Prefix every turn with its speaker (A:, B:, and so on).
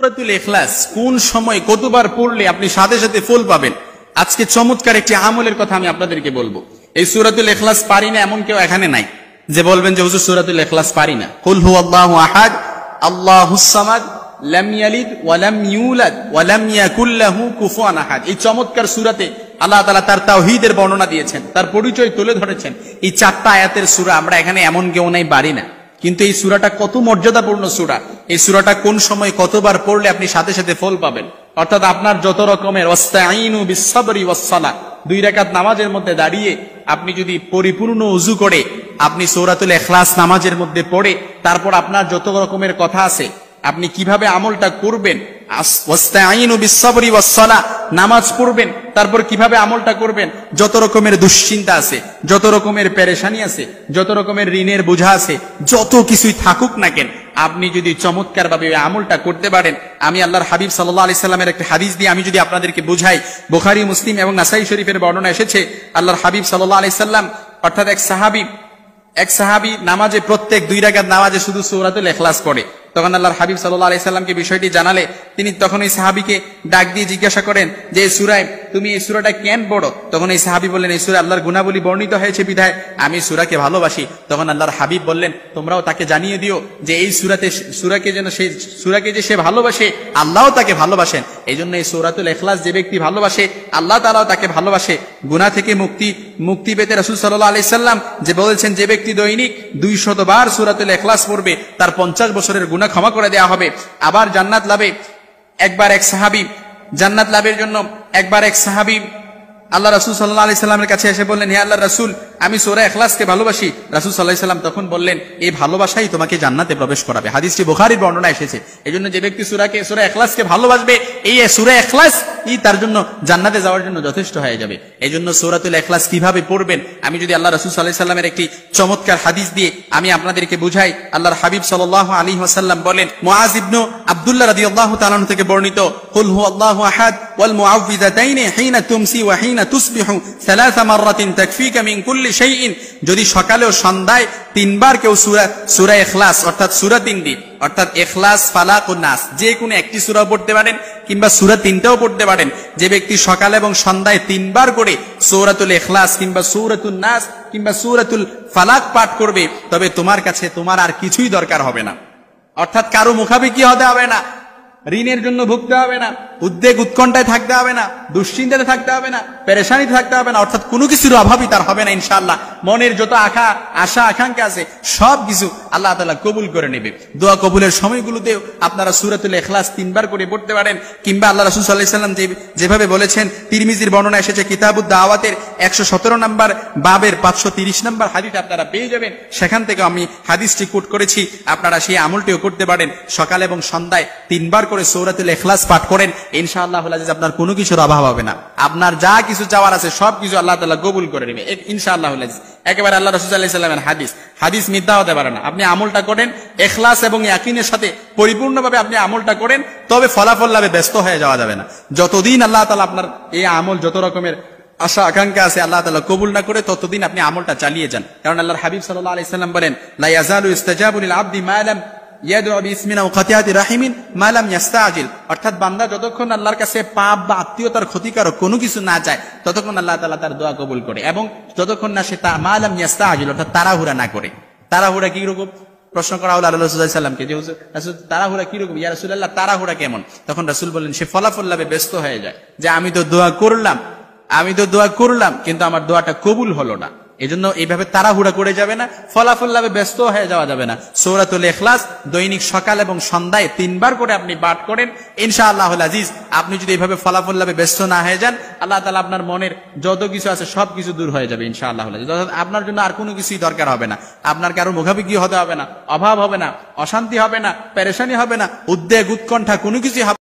A: সূরাতুল ইখলাস কোন সময় কতবার পড়লে আপনি সাথে সাথে ফল পাবেন, আজকে চমৎকার একটি আমলের কথা আমি আপনাদেরকে বলবো। এই সূরাতুল ইখলাস পারি না এমন কেউ এখানে নাই যে বলবেন যে হুজুর সূরাতুল ইখলাস পারি না। কুল হুয়াল্লাহু আহাদ আল্লাহুস সামাদ লাম ইয়ালিদ ওয়া লাম ইউলাদ ওয়া লাম ইয়াকুল লাহু কুফুয়ান আহাদ। এই চমৎকার সূরাতে আল্লাহ তাআলা তার তাওহীদের বর্ণনা দিয়েছেন, তার পরিচয় তুলে ধরেছেন। এই 4টা আয়াতের সূরা আমরা এখানে এমন কেউ নাই পারি না, কিন্তু এই সূরাটা কত মর্যাদাপূর্ণ সূরা। এই সূরাটা কোন সময় কতবার পড়লে আপনি সাথে সাথে ফল পাবেন, অর্থাৎ আপনার যত রকমের ওয়াস্তাঈনু বিস-সাবরি ওয়াস-সালাহ, 2 রাকাত নামাজের মধ্যে দাঁড়িয়ে আপনি যদি পরিপূর্ণ ওযু করে আপনি সূরাতুল ইখলাস নামাজের মধ্যে পড়ে তারপর আপনার যত রকমের কথা আছে আপনি কিভাবে আমলটা করবেন, ওয়াস্তাঈনু বিস-সাবরি ওয়াস-সালাহ নামাজ পড়বেন, তারপর কিভাবে আমলটা করবেন, যত রকমের দুশ্চিন্তা আছে, যত রকমের পেরেশানি আছে, যত রকমের ঋণের বোঝা আছে, যত কিছুই থাকুক না কেন, আপনি যদি চমৎকার ভাবে আমলটা করতে পারেন, আমি আল্লাহর হাবিব সাল্লাল্লাহু আলাইহি সাল্লামের একটা হাদিস দিয়ে আমি যদি আপনাদেরকে বুঝাই, বুখারী মুসলিম এবং নাসাই শরীফের বর্ণনা এসেছে, আল্লাহর হাবিব সাল্লাল্লাহু আলাইহি সাল্লাম অর্থাৎ এক সাহাবী নামাজে প্রত্যেক 2 রাকাত নামাজে শুধু সূরাতুল ইখলাস পড়ে। তখন আল্লাহর হাবিব সাল্লাল্লাহু আলাইহি সাল্লামকে বিষয়টি জানালে তিনি তখন এই সাহাবীকে ডাক দিয়ে জিজ্ঞাসা করেন যে এই সূরায় তুমি এই সূরাটা কেন পড়ো? তখন এই সাহাবী বললেন এই সূরায় আল্লাহর গুণাবলী বর্ণিত হয়েছে বিধায় আমি সূরাকে ভালোবাসি। তখন আল্লাহর হাবিব বললেন তোমরাও তাকে জানিয়ে দিও যে এই সূরাকে যে সে ভালোবাসে আল্লাহও তাকে ভালোবাসেন। এইজন্য এই সূরাতুল ইখলাস যে ব্যক্তি ভালোবাসে আল্লাহ তাআলাও তাকে ভালোবাসে। গুনাহ থেকে মুক্তি পেতে রাসূল সাল্লাল্লাহু আলাইহি সাল্লাম যে বলেছেন যে ব্যক্তি দৈনিক 200 বার সূরাতুল ইখলাস পড়বে তার 50 বছরের গুনাহ ক্ষমা করে দেওয়া হবে। আবার জান্নাত লাভের জন্য একবার এক সাহাবী আল্লাহ রাসূল সাল্লাল্লাহু আলাইহি সাল্লামের কাছে এসে বললেন হে আল্লাহর রাসূল আমি সূরা ইখলাসকে ভালোবাসি। রাসূল সাল্লাল্লাহু আলাইহি সাল্লাম তখন বললেন এই ভালোবাসাই তোমাকে জান্নাতে প্রবেশ করাবে। হাদিসটি বুখারীর বর্ণনা এসেছে। এইজন্য যে ব্যক্তি সূরা ইখলাসকে ভালোবাসবে এই সূরা ইখলাস তার জন্য জান্নাতে যাওয়ার জন্য যথেষ্ট হয়ে যাবে। এইজন্য সূরাতুল ইখলাস কিভাবে পড়বেন আমি যদি আল্লাহ রাসূল সাল্লাল্লাহু আলাইহি সাল্লামের একটি চমৎকার হাদিস দিয়ে আমি আপনাদেরকে বুঝাই। আল্লাহর হাবিব সাল্লাল্লাহু আলাইহি ওয়াসাল্লাম বলেন মুআজ ইবনে আব্দুল্লাহ রাদিয়াল্লাহু তাআলা আনহু থেকে বর্ণিত কুল হুয়াল্লাহু আহাদ ওয়াল মুআউযিযাতাইনি হিনা তুমসি ওয়া হিনা তুসবিহু 3 মাররাতিন তাকফিকা মিন কুল্লি শাইইন। যদি সকালে ও সন্ধ্যায় 3 বার কেউ সূরা ইখলাস অর্থাৎ সূরা 3 দি অর্থাৎ ইখলাস ফালাক ও নাস যে কোনো একটি সূরা পড়তে পারেন কিংবা সূরা 3টাও পড়তে পারেন, যে ব্যক্তি সকালে এবং সন্ধ্যায় 3 বার করে সূরাতুল ইখলাস কিংবা সূরাতুন নাস কিংবা সূরাতুল ফালাক পাঠ করবে তবে তোমার কাছে তোমার আর কিছুই দরকার হবে না। অর্থাৎ কারো মুখাপেক্ষি হতে হবে না, ঋণের জন্য ভুগতে হবে না, উদ্বেগ উৎকণ্ঠায় থাকতে হবে না, দুশ্চিন্তাতে থাকতে হবে না, পেরেশানিতে থাকতে হবে না, অর্থাৎ কোনো কিছুর অভাবই তার হবে না ইনশাআল্লাহ। মনের যত আশা আকাঙ্ক্ষা আছে সব কিছু আল্লাহ তাআলা কবুল করে নেবে। দোয়া কবুলের সময়গুলোতেও আপনারা সূরাতুল ইখলাস 3 বার করে পড়তে পারেন কিংবা আল্লাহ রাসূল সাল্লাল্লাহু আলাইহি সাল্লাম যেভাবে বলেছেন তিরমিজির বর্ণনা এসেছে কিতাবুদ দাওয়াতের 117 নম্বর বাবের 530 নম্বর হাদিস আপনারা পেয়ে যাবেন। সেখান থেকে আমি হাদিসটি কোট করেছি, আপনারা সেই আমলটিও করতে পারেন। সকাল এবং সন্ধ্যায় 3 বার করে সূরাতুল ইখলাস পাঠ করেন, ইনশাআল্লাহুল আজিজ আপনার কোনো কিছুর অভাব হবে না। আপনার যা কিছু চাওয়ার আছে সব কিছু আল্লাহ তাআলা কবুল করে নেবে ইনশাআল্লাহুল আজিজ। একেবারে আল্লাহ রাসূল সাল্লাল্লাহু আলাইহি সাল্লামের হাদিস মিথ্যা হতে পারে না। আপনি আমলটা করেন ইখলাস এবং ইয়াকিনের সাথে পরিপূর্ণভাবে আপনি আমলটা করেন, তবে ফলাফল লাভে ব্যস্ত হয়ে যাওয়া যাবে না। যতদিন আল্লাহ তাআলা আপনার এই আমল যত রকমের আশা আকাঙ্ক্ষা আছে আল্লাহ তাআলা কবুল না করে ততদিন আপনি আমলটা চালিয়ে যান। কারণ আল্লাহর হাবিব সাল্লাল্লাহু আলাইহি সাল্লাম বলেন লা ইয়াজালু ইস্তাজাবু লিল আবদি মা লাম ইয়াদউ বিসমিনা ওয়া কাতিয়াতি রাহিমিন মা লাম ইস্তাজিল। অর্থাৎ বান্দা যতক্ষণ আল্লাহর কাছে পাপ বা আত্মীয়তার ক্ষতিকারক কোনো কিছু না চায় ততক্ষণ আল্লাহ তাআলা তার দোয়া কবুল করে, এবং যতক্ষণ না সে মা লাম ইস্তাজিল অর্থাৎ তাড়াহুড়া না করে। তাড়াহুড়া কি রকম প্রশ্ন করা হলো আল্লাহ রাসূল সাল্লাল্লাহু আলাইহি সাল্লামকে যে রাসূল তাড়াহুড়া কি রকম, ইয়া রাসূলুল্লাহ তাড়াহুড়া কেমন? তখন রাসূল বললেন সে ফলাফল লাভে ব্যস্ত হয়ে যায়, যে আমি তো দোয়া করলাম কিন্তু আমার দোয়াটা কবুল হলো না। এজন্য এইভাবে তাড়াহুড়া করে যাবে না, ফলাফল লাভে ব্যস্ত হয়ে যাওয়া যাবে না। সূরাতুল ইখলাস দৈনিক সকাল এবং সন্ধ্যায় 3 বার করে আপনি পাঠ করেন, ইনশাআল্লাহুল আজিজ আপনি যদি এইভাবে ফলাফল লাভে ব্যস্ত না হয়ে যান আল্লাহ তাআলা আপনার মনের যত কিছু আছে সব কিছু দূর হয়ে যাবে ইনশাআল্লাহুল আজিজ। আপনার জন্য আর কোনো কিছুই দরকার হবে না, আপনার কারো মুখাপেক্ষি হতে হবে না, অভাব হবে না, অশান্তি হবে না, পেরেশানি হবে না, উদ্বেগ উৎকণ্ঠা কোনো কিছুই হবে